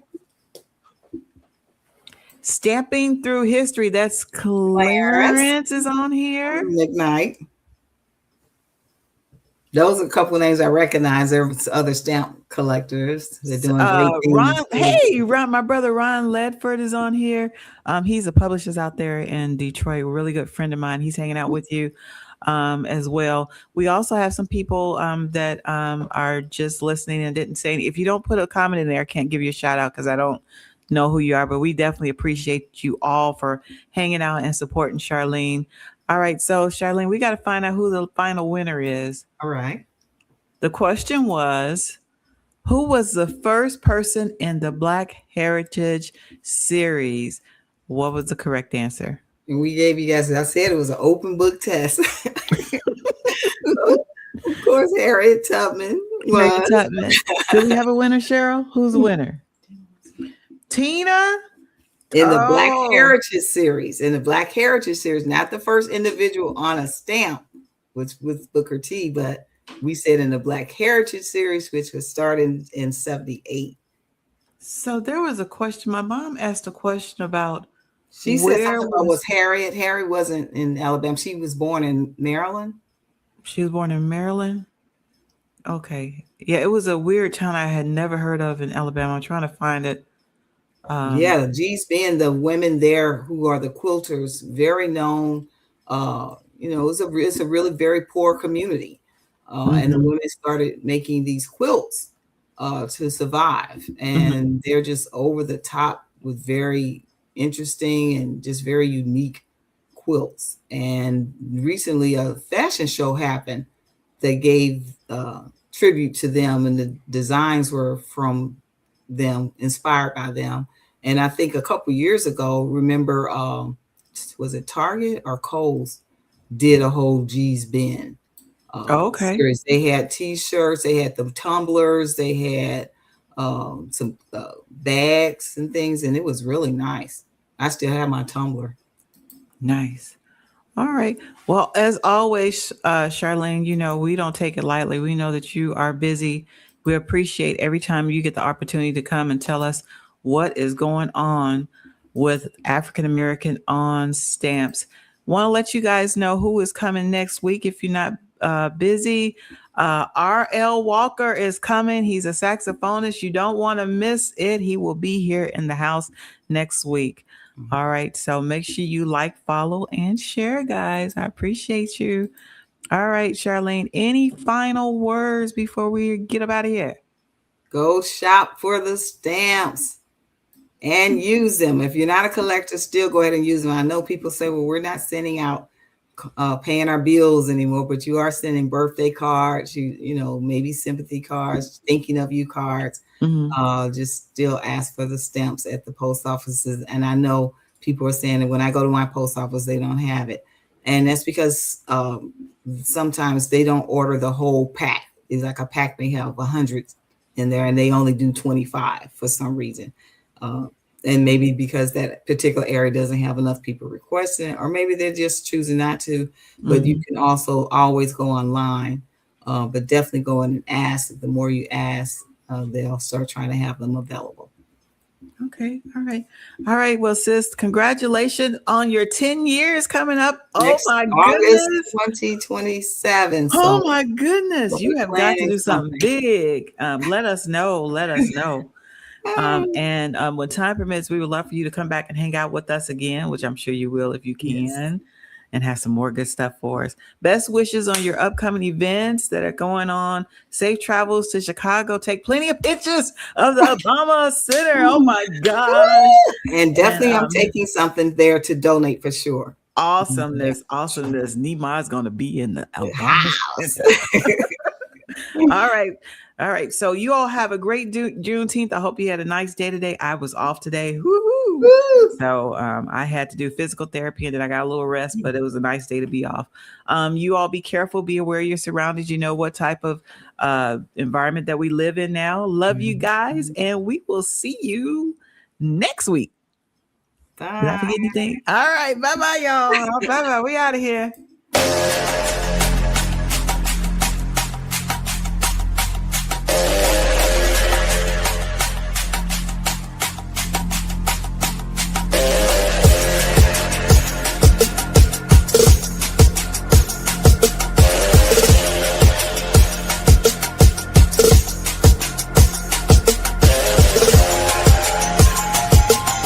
Stamping Through History. That's Clarence is on here. McKnight. Those are a couple of names I recognize. There's other stamp collectors. They're doing great things. Ron, my brother Ron Ledford is on here. He's a publisher out there in Detroit. A really good friend of mine. He's hanging out with you as well. We also have some people that are just listening and didn't say. If you don't put a comment in there, I can't give you a shout out because I don't know who you are. But we definitely appreciate you all for hanging out and supporting Charlene. All right, so Charlene, we got to find out who the final winner is. All right. The question was, who was the first person in the Black Heritage series? What was the correct answer? And we gave you guys, as I said, it was an open book test. So, of course, Harriet Tubman. Harriet Tubman. Do we have a winner, Cheryl? Who's the winner? Tina? In the Black Heritage series. In the Black Heritage series, not the first individual on a stamp with Booker T, but we said in the Black Heritage series, which was started in 78. So there was a question. My mom asked a question about she said something about was Harriet. Harriet wasn't in Alabama. She was born in Maryland. She was born in Maryland. Okay. Yeah, it was a weird town I had never heard of in Alabama. I'm trying to find it. The G's being the women there who are the quilters, very known. It's a really very poor community. And the women started making these quilts to survive. And they're just over the top with very interesting and just very unique quilts. And recently a fashion show happened that gave tribute to them, and the designs were from them, inspired by them. And I think a couple years ago, remember, was it Target or Kohl's did a whole G's Bend series. They had T-shirts, they had the tumblers, they had some bags and things, and it was really nice. I still have my tumbler. Nice. All right. Well, as always, Charlene, we don't take it lightly. We know that you are busy. We appreciate every time you get the opportunity to come and tell us what is going on with African American on stamps. Want to let you guys know who is coming next week if you're not busy. R.L. Walker is coming. He's a saxophonist. You don't want to miss it. He will be here in the house next week. All right. So make sure you like, follow, and share, guys. I appreciate you. All right, Charlene, any final words before we get up out of here? Go shop for the stamps and use them. If you're not a collector, still go ahead and use them. I know people say, well, we're not sending out paying our bills anymore, but you are sending birthday cards, maybe sympathy cards, thinking of you cards. Just still ask for the stamps at the post offices. And I know people are saying that when I go to my post office, they don't have it. And that's because sometimes they don't order the whole pack. It's like a pack may have 100 in there and they only do 25 for some reason. And maybe because that particular area doesn't have enough people requesting it, or maybe they're just choosing not to. But you can also always go online, but definitely go in and ask. The more you ask, they'll start trying to have them available. Okay. All right. Well, sis, congratulations on your 10 years coming up. Next my August goodness. 2027. Oh my goodness. You have got to do something big. Let us know. And when time permits, we would love for you to come back and hang out with us again, which I'm sure you will if you can, and have some more good stuff for us. Best wishes on your upcoming events that are going on. Safe travels to Chicago. Take plenty of pictures of the Obama Center. Oh my God. And definitely I'm taking something there to donate for sure. Awesomeness. Nema's going to be in the Obama Center. All right. So you all have a great Juneteenth. I hope you had a nice day today. I was off today. Woo-hoo. So I had to do physical therapy and then I got a little rest, but it was a nice day to be off. You all be careful, be aware of your surroundings. You know what type of environment that we live in now. Love you guys. And we will see you next week. Bye. Did I forget anything? All right. Bye-bye, y'all. Bye-bye. We out of here.